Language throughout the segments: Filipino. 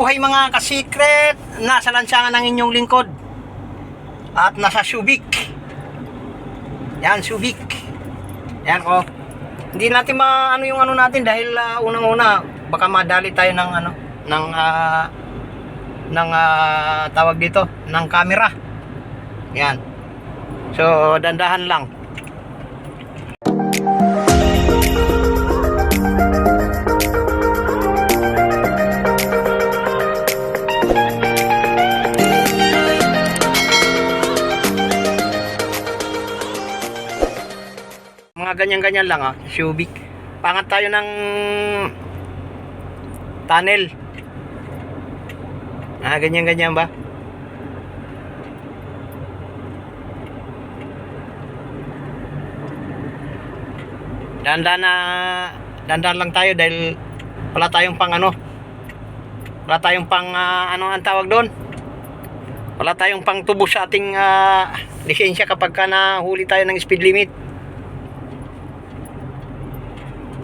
buhay mga ka-secret. Nasa lansangan ng inyong lingkod. At nasa Subic. Yan, Subic. Yan ko. Hindi natin maano yung ano natin dahil unang-una baka madali tayo ng ano ng tawag dito ng camera. Yan. So dandahan lang. Mga ganyan-ganyan lang Subic. Pangat tayo ng tunnel. Ganyan-ganyan ba? Dandan lang tayo dahil wala tayong pang ano. Wala tayong pang ano ang tawag doon? Wala tayong pang tubo sa ating lisensya kapag nahuli tayo ng speed limit.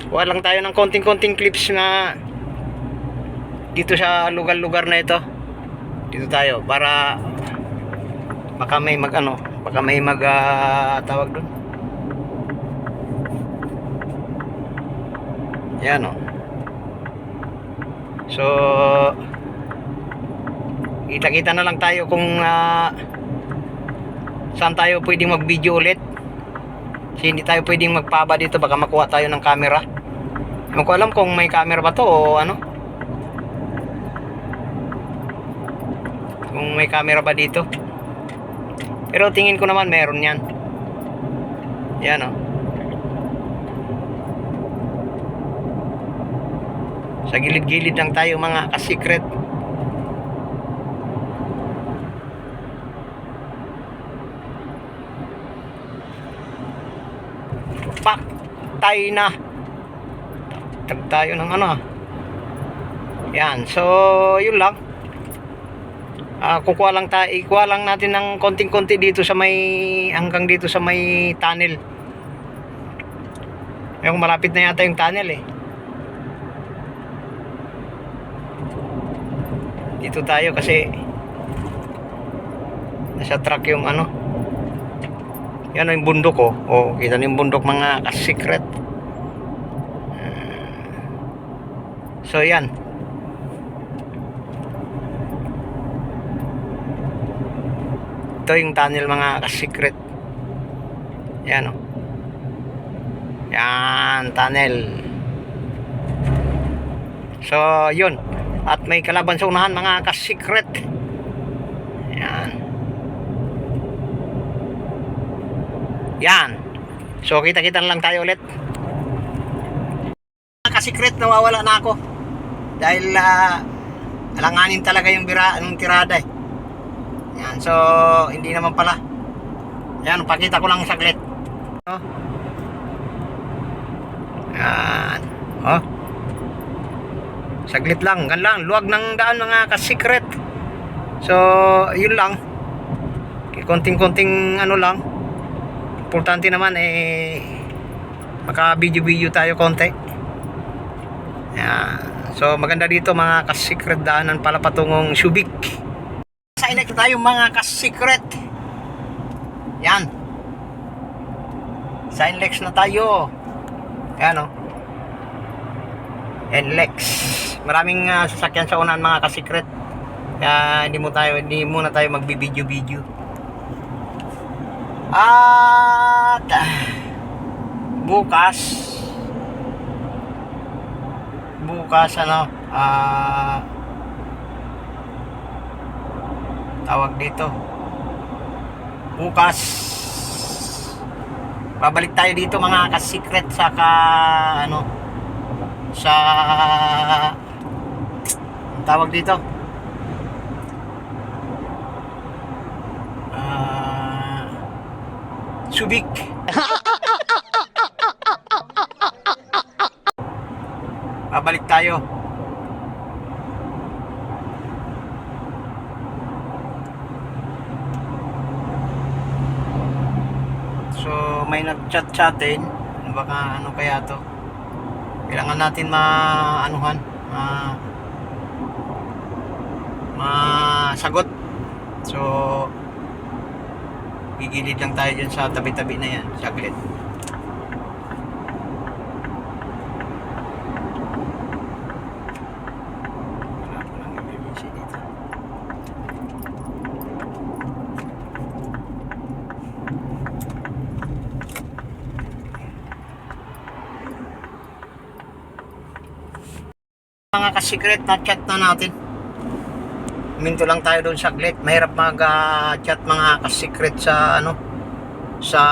Kuha lang tayo ng konting-konting clips na dito sa lugar-lugar na ito. Dito tayo para baka may tawag doon. Yan So kita-kita na lang tayo kung saan tayo pwedeng mag-video ulit. Kasi hindi tayo pwedeng magpaba dito, baka makuha tayo ng camera. Hindi ko alam kung may camera ba to o ano. Kung may camera ba dito. Pero tingin ko naman meron yan. Yan Sa gilid-gilid lang tayo mga ka-secret. Paktay na. Tag tayo ng ano. Yan. So, yun lang. Ikuha lang natin ng konting-konti dito sa may hanggang dito sa may tunnel. Yung malapit na yata yung tunnel Dito tayo kasi nasa track yung ano. Yan yung bundok kita niyo yung bundok mga ka-secret. So yan. Ito yung tunnel mga ka-secret. Yan Yan tunnel. So yun. At may kalaban sa unahan mga ka-secret. Yan. Yan. So kita-kita lang tayo ulit. Mga ka-secret, nawawala na ako. Dahil alanganin talaga yung tirada Yan. So hindi naman pala. Yan, pakita ko lang saglit. Yan. Saglit lang, luwag ng daan mga ka-secret. So, yun lang. Konting-konting ano lang. Importante naman maka-video tayo konti. Yan. So, maganda dito mga ka-secret, daanan pala patungong Subic. Sa inek tayo mga ka-secret. Yan. Sa NLEX na tayo. Yan NLEX. Maraming sasakyan sa unahan mga ka-secret. Kaya hindi muna tayo magbibideo. At bukas tawag dito. Bukas babalik tayo dito mga ka-secret sa tawag dito Subic. Babalik tayo. So may nag-chat-chatin, baka ano kaya to. Kailangan natin sagot. So, gigilid lang tayo dyan sa tabi-tabi na yan, saglit. Wala ko lang emergency dito. Mga ka-secret na chat na natin. Minto lang tayo doon saglit. Mahirap mag-chat mga ka-secret sa ano, sa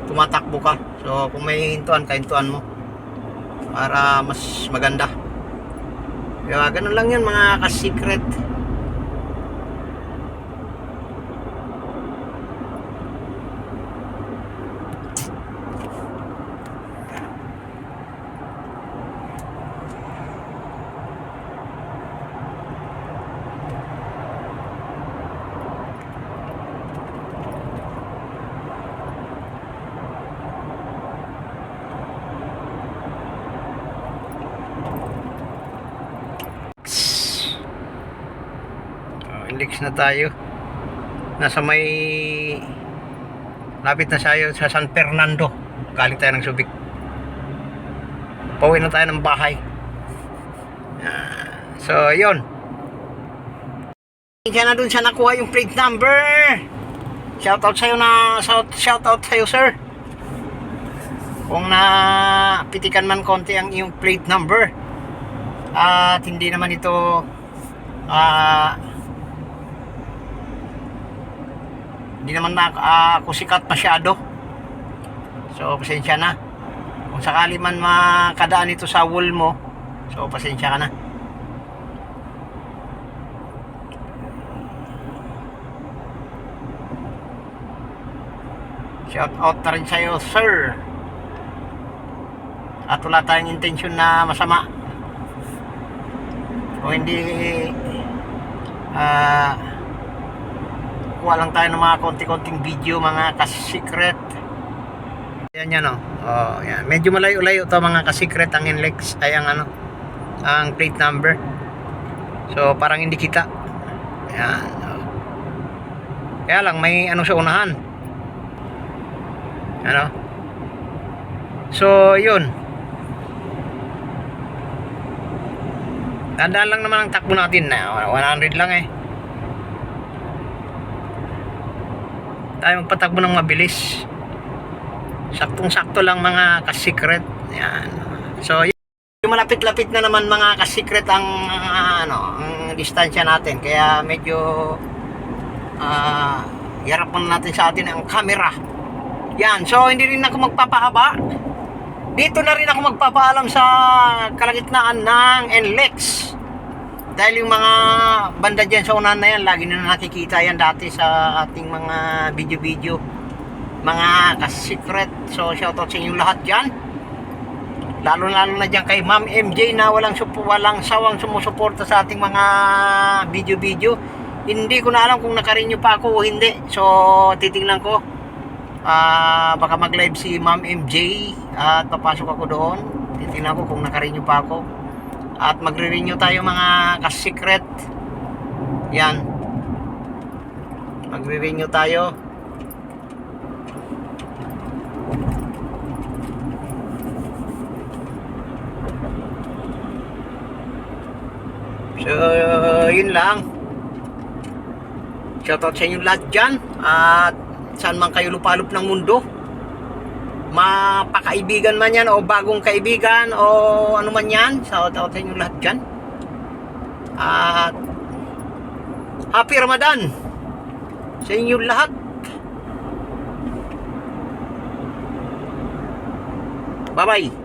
tumatakbo ka. So kung may hintuan, kahintuan mo para mas maganda. Kaya ganun lang yun mga ka-secret. Index na tayo. Nasa may lapit na tayo sa San Fernando. Galing tayo ng Subic. Pauwi na tayo ng bahay. So, yun. Hindi na dun siya nakuha yung plate number. Shoutout sa'yo shoutout sa'yo, sir. Kung napitikan man konti ang iyong plate number. At hindi naman ito hindi naman ako sikat masyado. So pasensya na. Kung sakali man makadaan ito sa wall mo, so pasensya ka na. Shout out na rin sa'yo, sir. At wala tayong intensyon na masama. Kung hindi kuha lang tayo ng mga konti-konting video mga ka-secret. Yan yan o. Oh, yan. Medyo malayo-layo to mga ka-secret ang NLEX ay ang ano, ang plate number. So parang hindi kita. Yan. Oh. Kaya lang may ano sa unahan. Ano? So yun. Tandaan lang naman ang takbo natin na 100 lang eh. Tayo magpatakbo ng mabilis. Saktong-sakto lang mga ka-secret. Yan. So, yung malapit-lapit na naman mga ka-secret ang ang distansya natin. Kaya medyo hirapan natin sa atin ang camera. Yan. So, hindi rin ako magpapahaba. Dito na rin ako magpapaalam sa kalagitnaan ng NLEX. Dahil yung mga banda dyan sa unahan na yan, lagi na nakikita yan dati sa ating mga video-video. Mga ka-secret. So, shoutout sa inyong lahat dyan. Lalo-lalo na dyan kay Ma'am MJ na walang sawang sumusuporta sa ating mga video-video. Hindi ko na alam kung nakarenew pa ako o hindi. So, titingnan ko. Baka mag-live si Ma'am MJ at papasok ako doon. Titingnan ko kung nakarenew pa ako. At magre-renew tayo mga ka-secret. Yan. Magre-renew tayo. So, yun lang. Shoutout sa inyong lahat dyan. At saan man kayo lupalop ng mundo. Mapakaibigan man yan o bagong kaibigan o ano man yan, shoutout sa inyo lahat dyan. At Happy Ramadan sa inyo lahat. Bye bye.